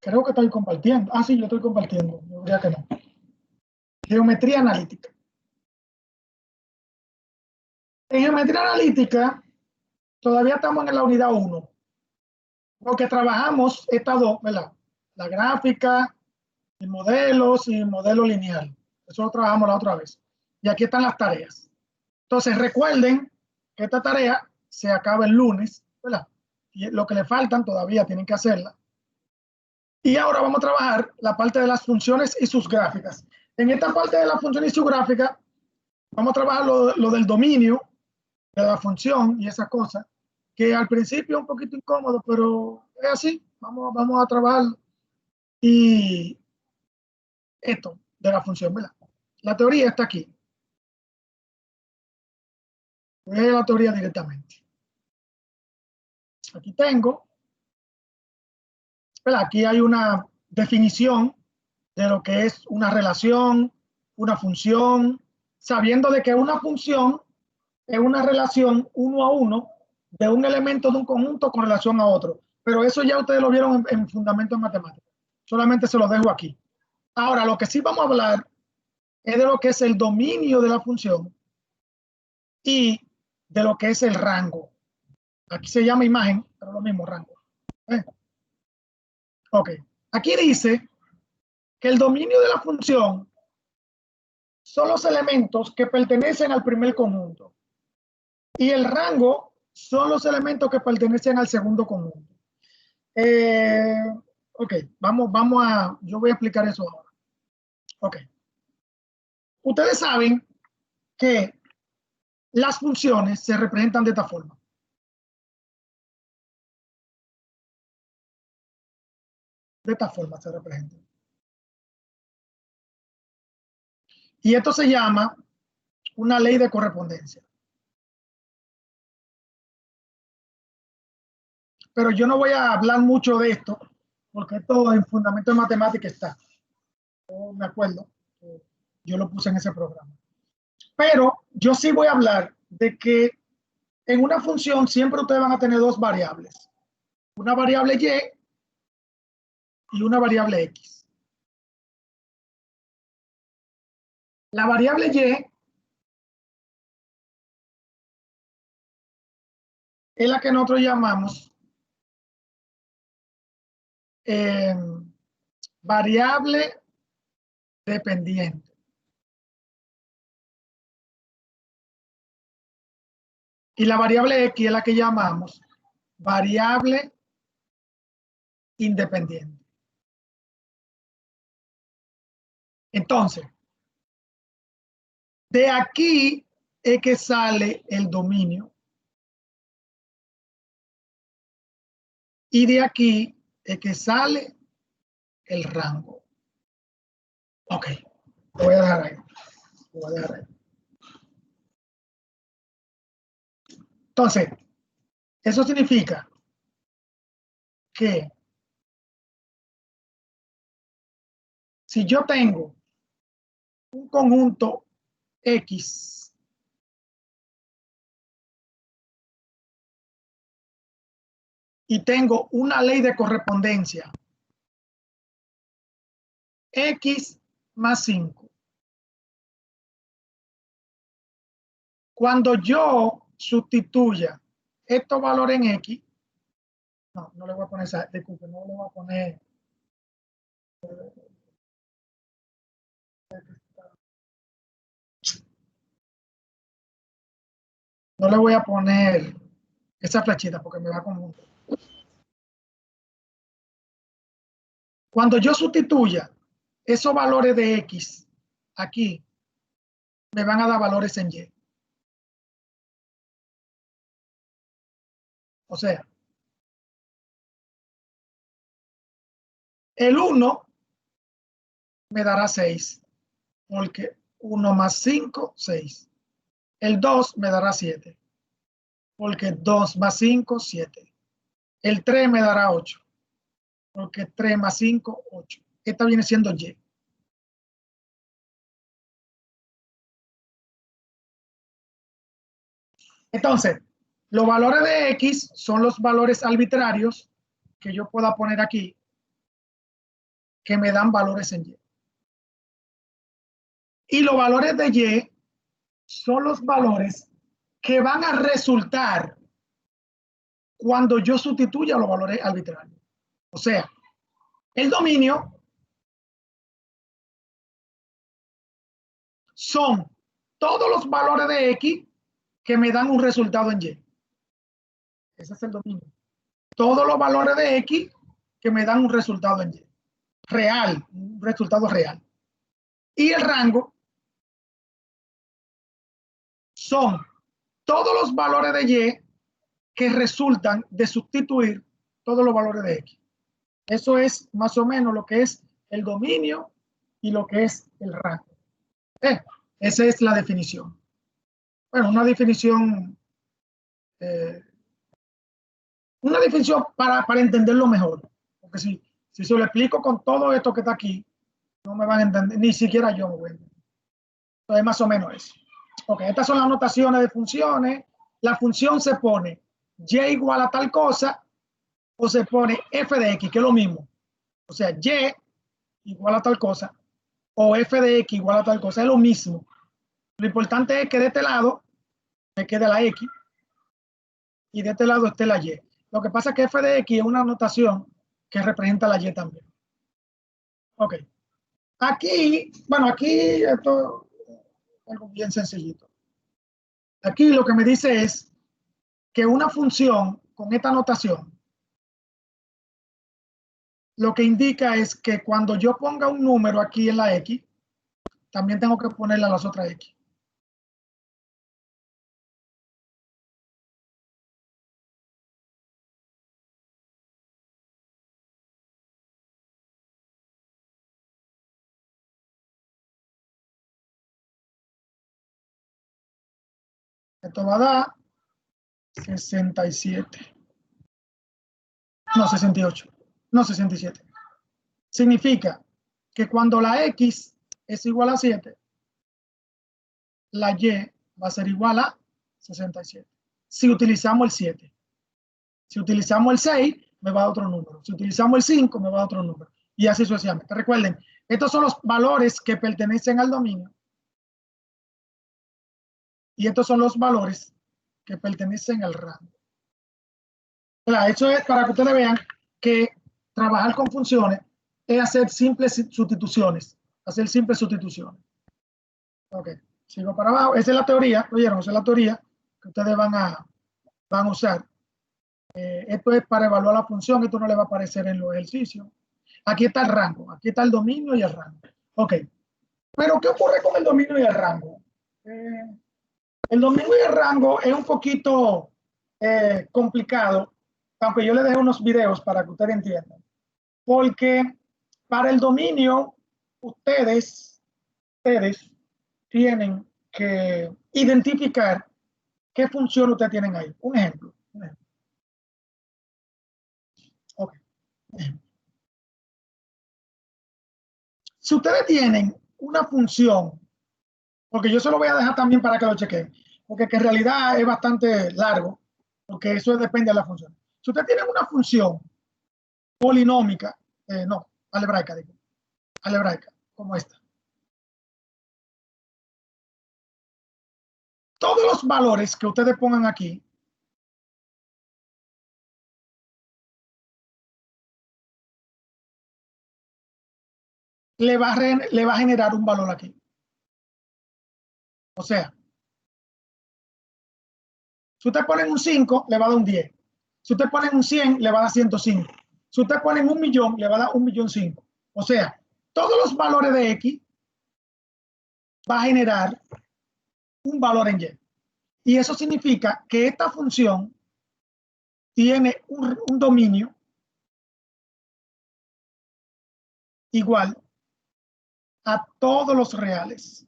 Creo que estoy compartiendo. Ah, sí, yo estoy compartiendo. Yo diría que no. Geometría analítica. En geometría analítica, todavía estamos en la unidad 1, porque trabajamos estas dos, ¿verdad? La gráfica, y modelos y modelo lineal. Eso lo trabajamos la otra vez. Y aquí están las tareas. Entonces, recuerden que esta tarea se acaba el lunes, ¿verdad? Y lo que le faltan todavía tienen que hacerla. Y ahora vamos a trabajar la parte de las funciones y sus gráficas. En esta parte de la función y su gráfica, vamos a trabajar lo del dominio de la función y esas cosas, que al principio es un poquito incómodo, pero es así. Vamos a trabajar y esto de la función, ¿verdad? La teoría está aquí. Voy a ir a la teoría directamente. Aquí tengo, ¿verdad? Aquí hay una definición de lo que es una relación, una función, sabiendo de que una función es una relación uno a uno de un elemento de un conjunto con relación a otro. Pero eso ya ustedes lo vieron en fundamentos en matemáticas. Solamente se lo dejo aquí. Ahora, lo que sí vamos a hablar es de lo que es el dominio de la función y de lo que es el rango. Aquí se llama imagen, pero lo mismo, rango. ¿Eh? Ok. Aquí dice que el dominio de la función son los elementos que pertenecen al primer conjunto y el rango son los elementos que pertenecen al segundo conjunto. Ok, yo voy a explicar eso ahora. Ok. Ustedes saben que las funciones se representan de esta forma. De esta forma se representan. Y esto se llama una ley de correspondencia. Pero yo no voy a hablar mucho de esto, porque esto en fundamento de matemática está. Yo me acuerdo, yo lo puse en ese programa. Pero yo sí voy a hablar de que en una función siempre ustedes van a tener dos variables. Una variable y una variable x. La variable y es la que nosotros llamamos eh, variable dependiente. Y la variable x es la que llamamos variable independiente. Entonces, de aquí es que sale el dominio. Y de aquí es que sale el rango. Ok, lo voy a dejar ahí. Lo voy a dejar ahí. Entonces, eso significa que si yo tengo un conjunto X y tengo una ley de correspondencia X más 5, cuando yo sustituya estos valores en X, no le voy a poner esa, disculpe, no le voy a poner no le voy a poner esa flechita porque me va a confundir. Cuando yo sustituya esos valores de X aquí, me van a dar valores en Y. O sea, el 1 me dará 6, porque 1 más 5, 6. El 2 me dará 7, porque 2 más 5, 7. El 3 me dará 8, porque 3 más 5, 8. Esta viene siendo Y. Entonces, los valores de X son los valores arbitrarios que yo pueda poner aquí que me dan valores en Y. Y los valores de Y son los valores que van a resultar cuando yo sustituya los valores arbitrarios. O sea, el dominio son todos los valores de X que me dan un resultado en Y. Ese es el dominio. Todos los valores de X que me dan un resultado en Y. Real, un resultado real. Y el rango son todos los valores de Y que resultan de sustituir todos los valores de X. Eso es más o menos lo que es el dominio y lo que es el rango. Esa es la definición. Bueno, una definición para entenderlo mejor. Porque si se lo explico con todo esto que está aquí, no me van a entender, ni siquiera yo me voy a entender. Entonces, más o menos eso. Ok, estas son las notaciones de funciones. La función se pone Y igual a tal cosa o se pone f de x, que es lo mismo. O sea, Y igual a tal cosa o f de x igual a tal cosa, es lo mismo. Lo importante es que de este lado me quede la x y de este lado esté la y. Lo que pasa es que f de x es una notación que representa la y también. Ok. Aquí, bueno, aquí esto es algo bien sencillito. Aquí lo que me dice es que una función con esta notación lo que indica es que cuando yo ponga un número aquí en la x, también tengo que ponerle a las otras x. Esto va a dar 67. No, 68. No, 67. Significa que cuando la x es igual a 7, la y va a ser igual a 67. Si utilizamos el 7. Si utilizamos el 6, me va a otro número. Si utilizamos el 5, me va a otro número. Y así sucesivamente. Recuerden, estos son los valores que pertenecen al dominio. Y estos son los valores que pertenecen al rango. Eso es para que ustedes vean que trabajar con funciones es hacer simples sustituciones. Hacer simples sustituciones. Ok, sigo para abajo. Esa es la teoría, ¿oyeron? Esa es la teoría que ustedes van a usar. Esto es para evaluar la función, esto no le va a aparecer en los ejercicios. Aquí está el rango, aquí está el dominio y el rango. Ok, pero ¿qué ocurre con el dominio y el rango? El dominio y el rango es un poquito complicado, aunque yo les dejo unos videos para que ustedes entiendan. Porque para el dominio, ustedes tienen que identificar qué función ustedes tienen ahí. Un ejemplo. Okay. Si ustedes tienen una función, porque yo se lo voy a dejar también para que lo chequen, porque que en realidad es bastante largo, porque eso depende de la función. Si ustedes tienen una función polinómica, no, algebraica, digo, algebraica, como esta. Todos los valores que ustedes pongan aquí le va a generar un valor aquí. O sea, si usted pone un 5, le va a dar un 10. Si usted pone un 100, le va a dar 105. Si usted pone un millón, le va a dar 1.000.005. O sea, todos los valores de X va a generar un valor en Y. Y eso significa que esta función tiene un dominio igual a todos los reales.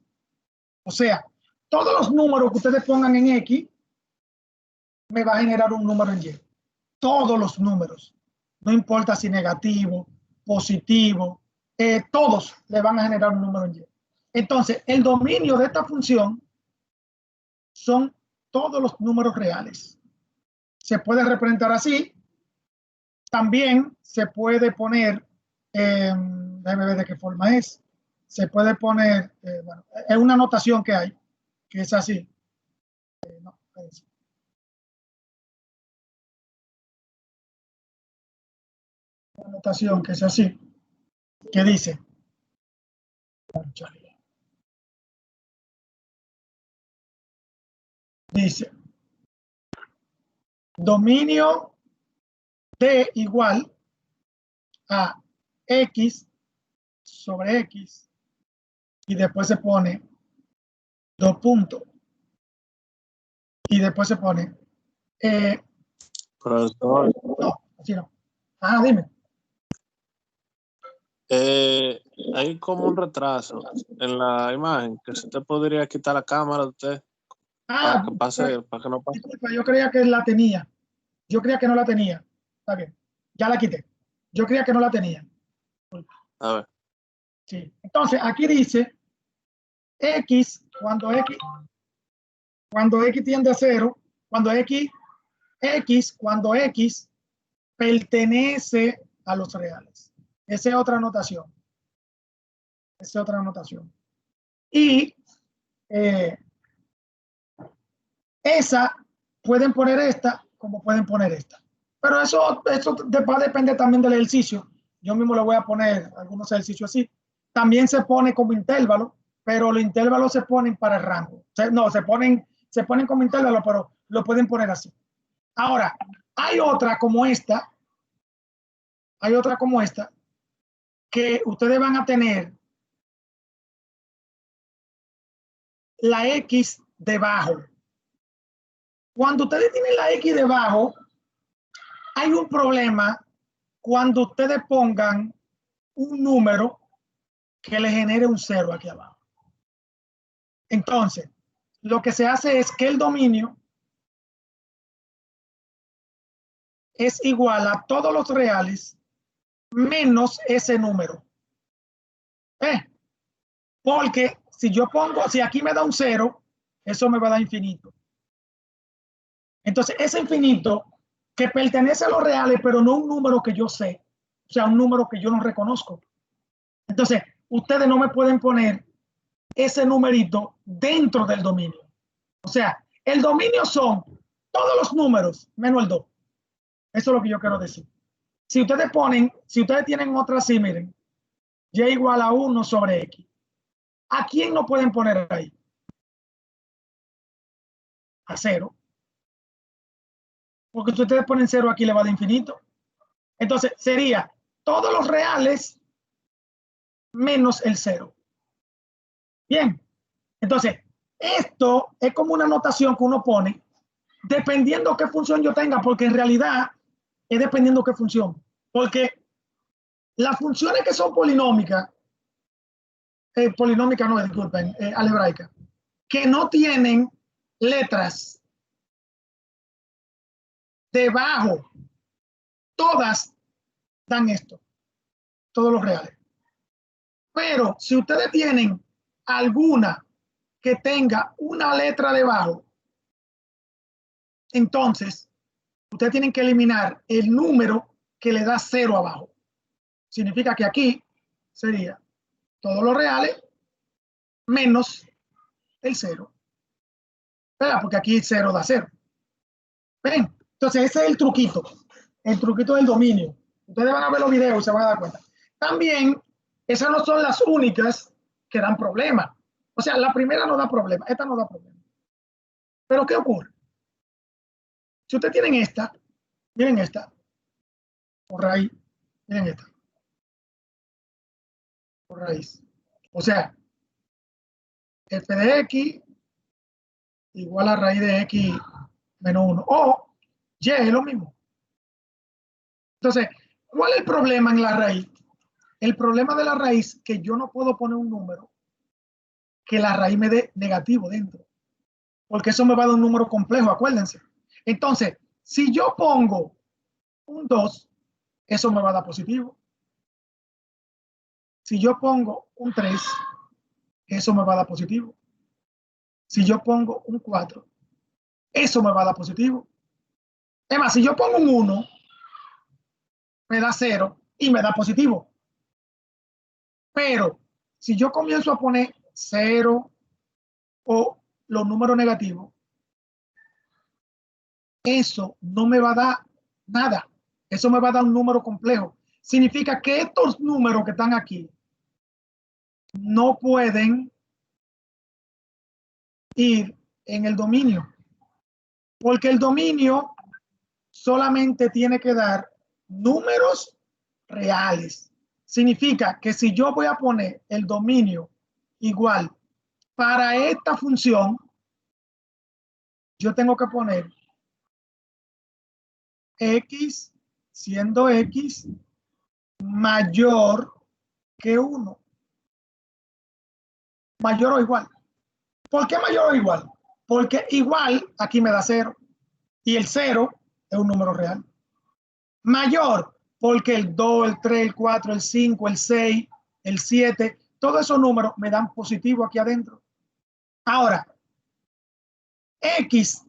O sea, todos los números que ustedes pongan en X me va a generar un número en Y. Todos los números. No importa si negativo, positivo, todos le van a generar un número en Y. Entonces, el dominio de esta función son todos los números reales. Se puede representar así. También se puede poner, déjeme ver de qué forma es. Se puede poner, bueno, es una notación que hay, que es así. No, es una notación que es así, que dice, dice, dominio D igual a X sobre X, y después se pone dos puntos, y después se pone, Profesor, no, así no. Ah, dime. hay como un retraso en la imagen, que se te podría quitar la cámara de usted para Ah, que pase, para que no pase. disculpa, yo creía que la tenía. Yo creía que no la tenía. Está bien. Ya la quité. Yo creía que no la tenía. A ver, Sí. Entonces, aquí dice X, cuando X tiende a cero, cuando cuando X pertenece a los reales. Esa es otra anotación. Esa es otra anotación. Y esa, pueden poner esta como pueden poner esta. Pero eso va a depender también del ejercicio. Yo mismo le voy a poner algunos ejercicios así. También se pone como intervalo, pero los intervalos se ponen para el rango. No, se ponen como intervalo, pero lo pueden poner así. Ahora, hay otra como esta, que ustedes van a tener la X debajo. Cuando ustedes tienen la X debajo, hay un problema cuando ustedes pongan un número que le genere un cero aquí abajo. Entonces, lo que se hace es que el dominio es igual a todos los reales menos ese número. Porque si aquí me da un cero, eso me va a dar infinito. Entonces, ese infinito que pertenece a los reales, pero no un número que yo sé, o sea, un número que yo no reconozco. Entonces, ustedes no me pueden poner ese numerito dentro del dominio. O sea, el dominio son todos los números menos el 2. Eso es lo que yo quiero decir. Si ustedes tienen otra así, miren, y igual a 1 sobre X. ¿A quién no pueden poner ahí? A 0. Porque si ustedes ponen 0 aquí le va de infinito. Entonces sería todos los reales menos el 0. Bien. Entonces, esto es como una notación que uno pone dependiendo qué función yo tenga, porque en realidad es dependiendo qué función. Porque las funciones que son polinómicas, no, disculpen, algebraicas, que no tienen letras debajo, todas dan esto, todos los reales. Pero si ustedes tienen alguna que tenga una letra debajo, entonces ustedes tienen que eliminar el número que le da 0 abajo. Significa que aquí sería todos los reales menos el 0. ¿Verdad? Porque aquí 0 da 0. ¿Ven? Entonces ese es el truquito del dominio. Ustedes van a ver los videos y se van a dar cuenta. También, esas no son las únicas que dan problema. O sea, la primera no da problema, esta no da problema. Pero ¿qué ocurre? Si ustedes tienen esta, miren esta, por raíz, miren esta, por raíz. O sea, f de x igual a raíz de x menos 1. O y es lo mismo. Entonces, ¿cuál es el problema en la raíz? El problema de la raíz es que yo no puedo poner un número que la raíz me dé negativo dentro, porque eso me va a dar un número complejo, acuérdense. Entonces, si yo pongo un 2, eso me va a dar positivo. Si yo pongo un 3, eso me va a dar positivo. Si yo pongo un 4, eso me va a dar positivo. Es más, si yo pongo un 1, me da 0 y me da positivo. Pero si yo comienzo a poner 0 o los números negativos, eso no me va a dar nada. Eso me va a dar un número complejo. Significa que estos números que están aquí no pueden ir en el dominio, porque el dominio solamente tiene que dar números reales. Significa que si yo voy a poner el dominio igual para esta función, yo tengo que poner x siendo x mayor que 1. Mayor o igual. ¿Por qué mayor o igual? Porque igual aquí me da 0 y el 0 es un número real. Mayor porque el 2, el 3, el 4, el 5, el 6, el 7, todos esos números me dan positivo aquí adentro. Ahora, x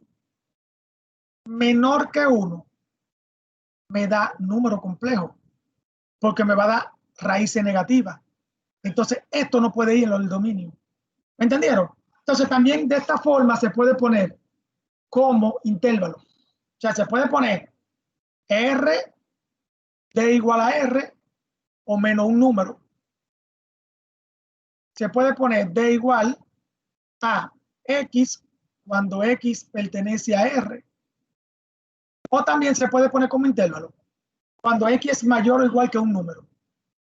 menor que 1 me da número complejo porque me va a dar raíces negativas. Entonces, esto no puede ir en el dominio. ¿Me entendieron? Entonces, también de esta forma se puede poner como intervalo. O sea, se puede poner r de igual a r o menos un número. Se puede poner d igual a x cuando x pertenece a r. O también se puede poner como intervalo cuando x es mayor o igual que un número.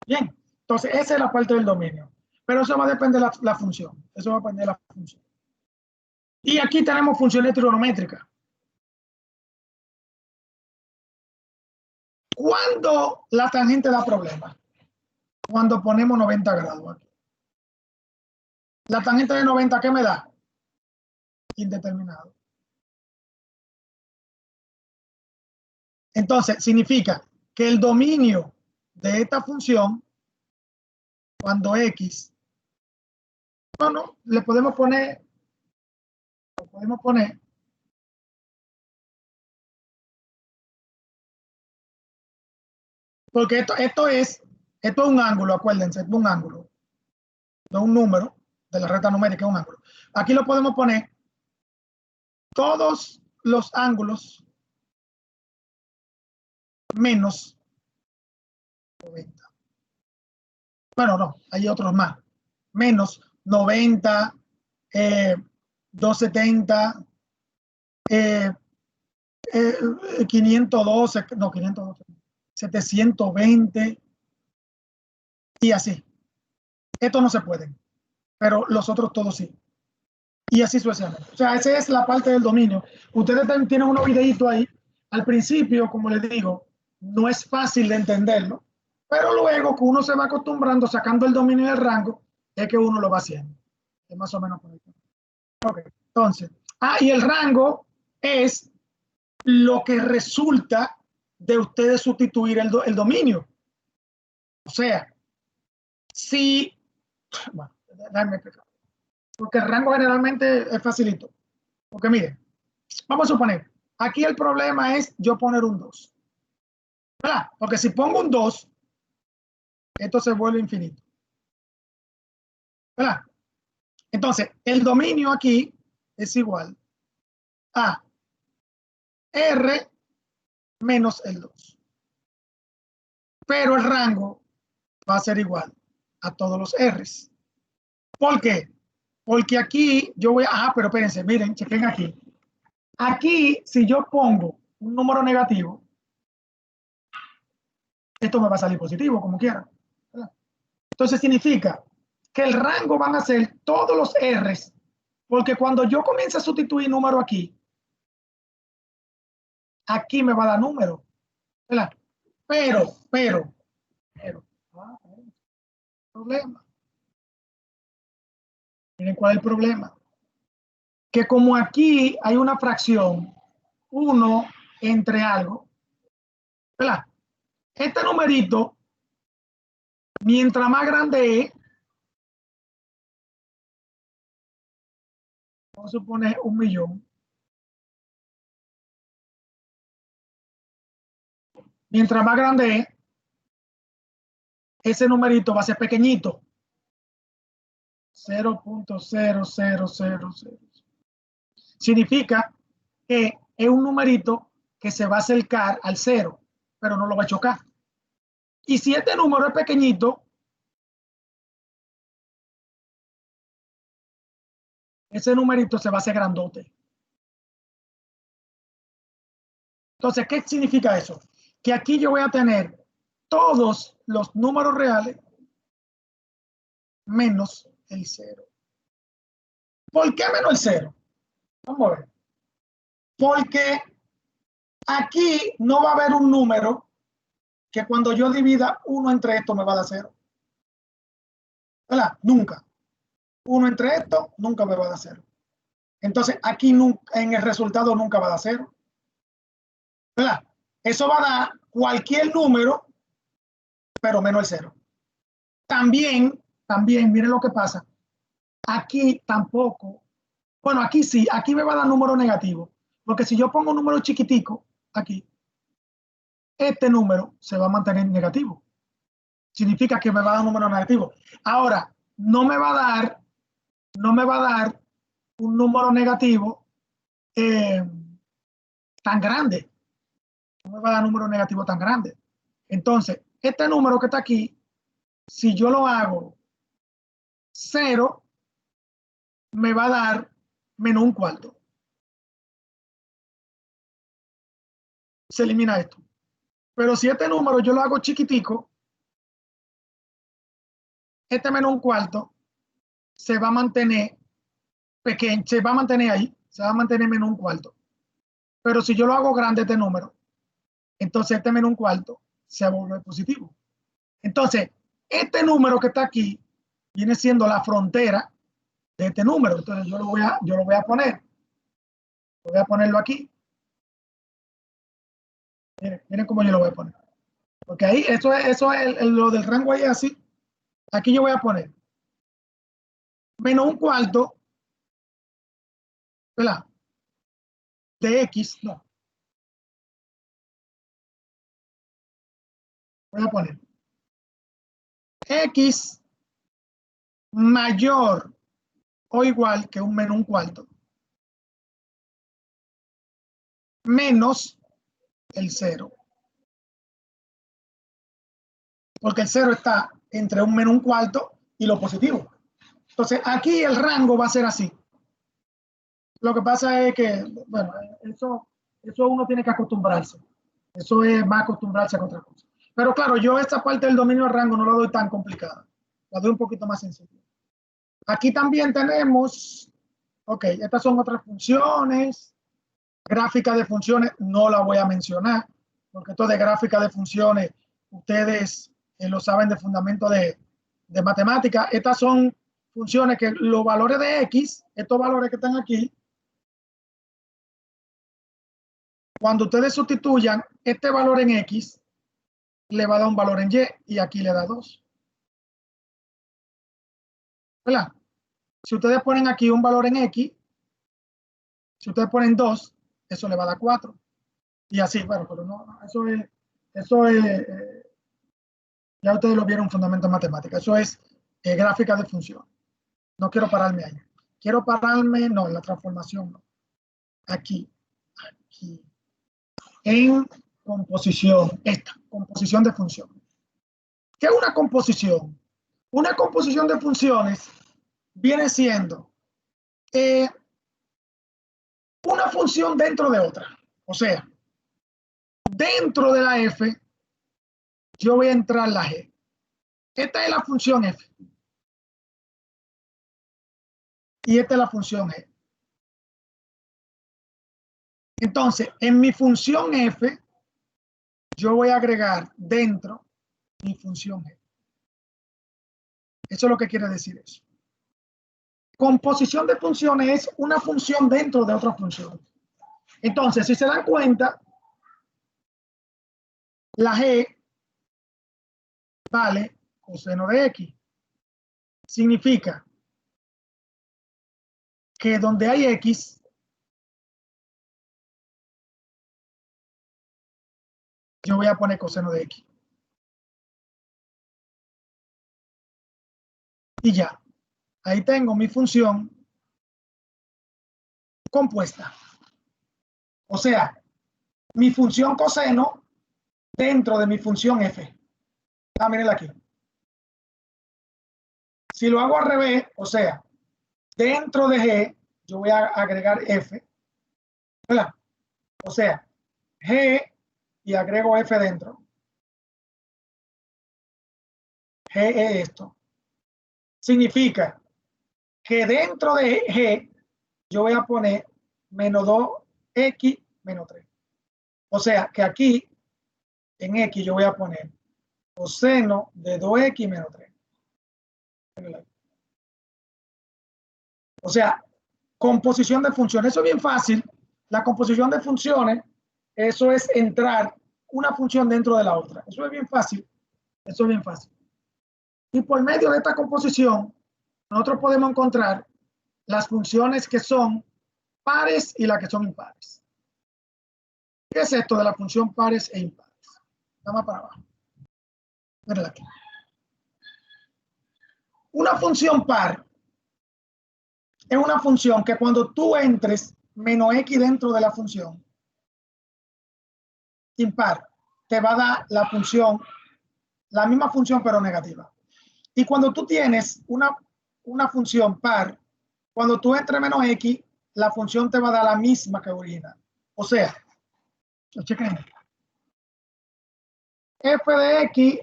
Bien, entonces esa es la parte del dominio. Pero eso va a depender de la función. Eso va a depender de la función. Y aquí tenemos funciones trigonométricas. ¿Cuándo la tangente da problema? Cuando ponemos 90 grados aquí. La tangente de 90, ¿qué me da? Indeterminado. Entonces, significa que el dominio de esta función, cuando x, no, le podemos poner, porque esto es un ángulo, acuérdense, es un ángulo, no un número de la recta numérica, es un ángulo. Aquí lo podemos poner todos los ángulos menos 90. Bueno, no, hay otros más. Menos 90, 270, 512, no, 512, 720 y así. Esto no se puede, pero los otros todos sí. Y así sucesivamente. O sea, esa es la parte del dominio. Ustedes también tienen unos videitos ahí. Al principio, como les digo, no es fácil de entenderlo, pero luego que uno se va acostumbrando, sacando el dominio del rango, es que uno lo va haciendo. Es más o menos por ahí. Ok, entonces. Y el rango es lo que resulta de ustedes sustituir el dominio. O sea, si, bueno, déjame explicar. Porque el rango generalmente es facilito. Porque miren, vamos a suponer, aquí el problema es yo poner un 2. ¿Verdad? Porque si pongo un 2, esto se vuelve infinito. ¿Verdad? Entonces, el dominio aquí es igual a R menos el 2. Pero el rango va a ser igual a todos los R's. ¿Por qué? Porque aquí yo voy a... pero espérense, miren, chequen aquí. Aquí, si yo pongo un número negativo, esto me va a salir positivo, como quiera. ¿Verdad? Entonces significa que el rango van a ser todos los R's, porque cuando yo comience a sustituir número aquí me va a dar número. ¿Verdad? Pero, problema. Miren cuál es el problema. Que como aquí hay una fracción, 1 entre algo, ¿verdad? Este numerito, mientras más grande es, vamos a suponer 1.000.000. Mientras más grande es, ese numerito va a ser pequeñito. 0.0000. Significa que es un numerito que se va a acercar al 0, pero no lo va a chocar. Y si este número es pequeñito, ese numerito se va a hacer grandote. Entonces, ¿qué significa eso? Que aquí yo voy a tener todos los números reales menos el 0. ¿Por qué menos el 0? Vamos a ver. Porque aquí no va a haber un número que cuando yo divida 1 entre esto me va a dar 0. ¿Verdad? Nunca. 1 entre esto nunca me va a dar 0. Entonces, aquí nunca, en el resultado nunca va a dar 0. ¿Verdad? Eso va a dar cualquier número, pero menos el 0. También, miren lo que pasa. Aquí tampoco. Bueno, aquí sí, aquí me va a dar número negativo. Porque si yo pongo un número chiquitico aquí, este número se va a mantener negativo. Significa que me va a dar un número negativo. Ahora, no me va a dar un número negativo tan grande. No me va a dar un número negativo tan grande. Entonces, este número que está aquí, si yo lo hago 0, me va a dar menos un cuarto. Se elimina esto. Pero si este número yo lo hago chiquitico, este menos un cuarto se va a mantener pequeño, se va a mantener ahí, se va a mantener menos un cuarto. Pero si yo lo hago grande este número, entonces este menos un cuarto se va a volver positivo. Entonces, este número que está aquí viene siendo la frontera de este número. Entonces yo lo voy a poner. Voy a ponerlo aquí. Miren cómo yo lo voy a poner. Porque ahí, eso es lo del rango ahí así. Aquí yo voy a poner menos un cuarto, ¿verdad? De X, no. Voy a poner X mayor o igual que un menos un cuarto menos el 0. Porque el 0 está entre un menos un cuarto y lo positivo. Entonces, aquí el rango va a ser así. Lo que pasa es que, bueno, eso uno tiene que acostumbrarse. Eso es más acostumbrarse a otra cosa. Pero claro, yo esta parte del dominio del rango no la doy tan complicada. La doy un poquito más sencilla. Aquí también tenemos, ok, estas son otras funciones. Gráfica de funciones no la voy a mencionar, porque esto de gráfica de funciones, ustedes lo saben de fundamento de matemática. Estas son funciones que los valores de X, estos valores que están aquí, cuando ustedes sustituyan este valor en X, le va a dar un valor en Y y aquí le da 2. ¿Verdad? Si ustedes ponen aquí un valor en X, si ustedes ponen 2, eso le va a dar 4. Y así, bueno, pero no, eso es ya ustedes lo vieron en fundamento de matemática. Eso es gráfica de función. No quiero pararme ahí. Quiero pararme, no, en la transformación, no. Aquí. En composición, esta, composición de función. ¿Qué es una composición? Una composición de funciones viene siendo una función dentro de otra. O sea, dentro de la f, yo voy a entrar la g. Esta es la función f. Y esta es la función g. Entonces, en mi función f, yo voy a agregar dentro mi función g. Eso es lo que quiere decir eso. Composición de funciones es una función dentro de otra función. Entonces, si se dan cuenta, la g vale coseno de x. Significa que donde hay x, yo voy a poner coseno de x. Y ya. ahí tengo mi función compuesta. O sea, mi función coseno dentro de mi función f. Ah, mírenla aquí. Si lo hago al revés, o sea, dentro de g, yo voy a agregar f, ¿verdad? O sea, g y agrego f dentro. G es esto. Significa que dentro de g yo voy a poner menos 2x menos 3. O sea, que aquí en x yo voy a poner coseno de 2x menos 3. O sea, composición de funciones. Eso es bien fácil. La composición de funciones, eso es entrar una función dentro de la otra. Eso es bien fácil. Eso es bien fácil. Y por medio de esta composición, nosotros podemos encontrar las funciones que son pares y las que son impares. ¿Qué es esto de la función pares e impares? Vamos para abajo. Mírala aquí. Una función par es una función que cuando tú entres menos x dentro de la función impar, te va a dar la función, la misma función pero negativa. Y cuando tú tienes una función par, cuando tú entres menos x, la función te va a dar la misma que original. O sea, chequen, f de x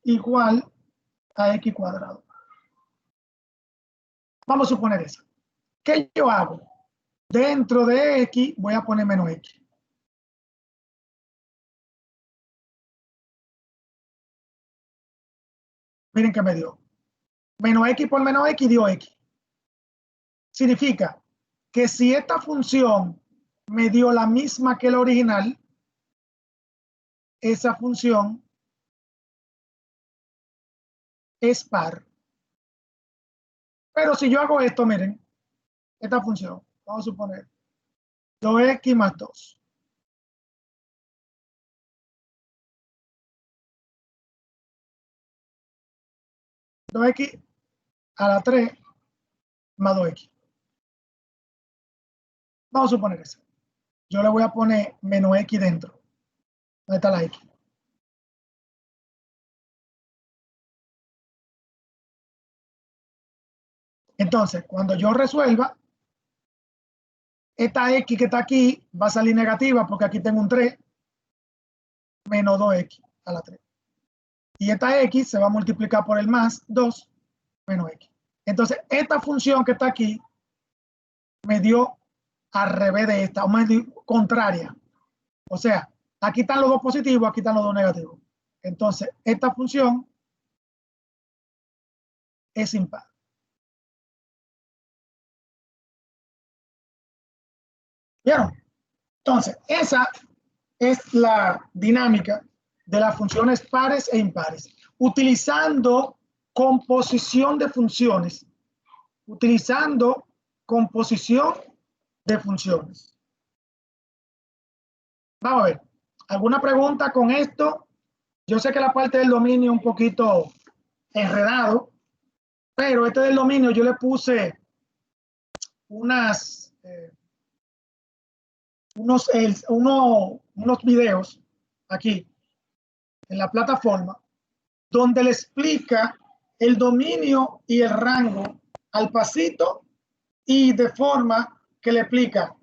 igual a x cuadrado. Vamos a suponer eso. ¿Qué yo hago? Dentro de x voy a poner menos x. Miren que me dio. Menos x por menos x dio x. Significa que si esta función me dio la misma que la original, esa función es par. Pero si yo hago esto, miren, esta función, vamos a suponer 2x más 2. X a la 3 más 2x. Vamos a suponer eso. Yo le voy a poner menos x dentro. ¿Dónde está la x? Entonces, cuando yo resuelva, esta x que está aquí va a salir negativa porque aquí tengo un 3 menos 2x a la 3. Y esta x se va a multiplicar por el más 2 menos x. Entonces, esta función que está aquí me dio al revés de esta, o me dio contraria. O sea, aquí están los dos positivos, aquí están los dos negativos. Entonces, esta función es impar. ¿Vieron? Entonces, esa es la dinámica de las funciones pares e impares. Utilizando composición de funciones. Utilizando composición de funciones. Vamos a ver. ¿Alguna pregunta con esto? Yo sé que la parte del dominio es un poquito enredado, pero este del dominio yo le puse unos videos aquí en la plataforma donde le explica el dominio y el rango al pasito y de forma que le explica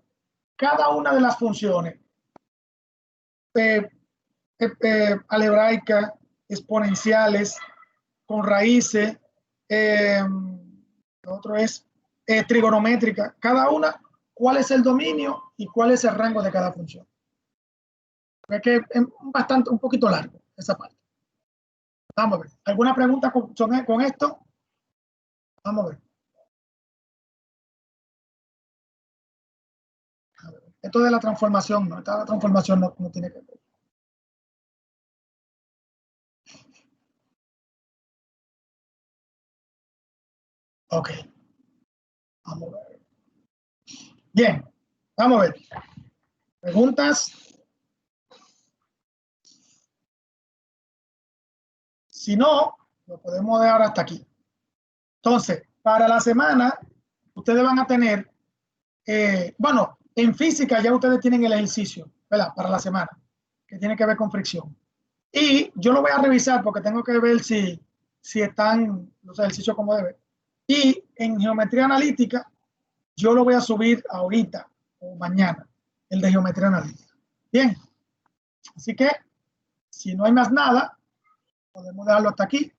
cada una de las funciones algebraica, exponenciales, con raíces, otro es trigonométrica, cada una, cuál es el dominio y cuál es el rango de cada función. Es que es bastante, un poquito largo esa parte. Vamos a ver. ¿Alguna pregunta con esto? Vamos a ver. Esto de la transformación, no, esta transformación no tiene que ver. Ok. Vamos a ver. Bien. Vamos a ver. ¿Preguntas? Si no, lo podemos dejar hasta aquí. Entonces, Para la semana, ustedes van a tener, bueno, en física ya ustedes tienen el ejercicio, ¿verdad? Para la semana, que tiene que ver con fricción. Y yo lo voy a revisar porque tengo que ver si están los ejercicios como debe. Y en geometría analítica, yo lo voy a subir ahorita o mañana, el de geometría analítica. Bien, así que si no hay más nada, podemos dejarlo hasta aquí.